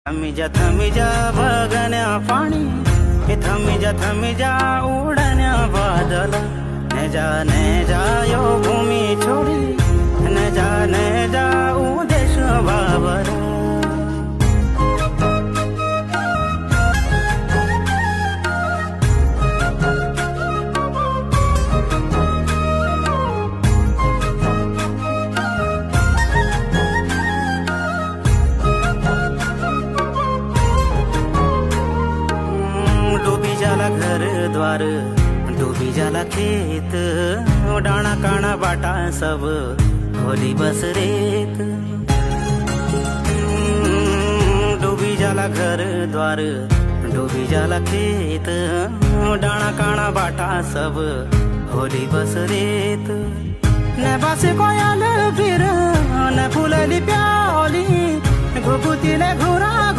थमी जा बगण्या पाणी, हे थमी जा उडण्या बादल, ने जा यो भूमी छोडी, ने जा उदेश बाबर. डूबी जाला घर द्वार, डूबी जाला खेत, डाना काना बाटा सब होली बस रेत. डूबी जाला घर द्वार, डूबी जाला खेत, डाना काना बाटा सब होली बस रेत. न बासे कोयल फिर न फुलली प्याली, घुगुतीले घुरा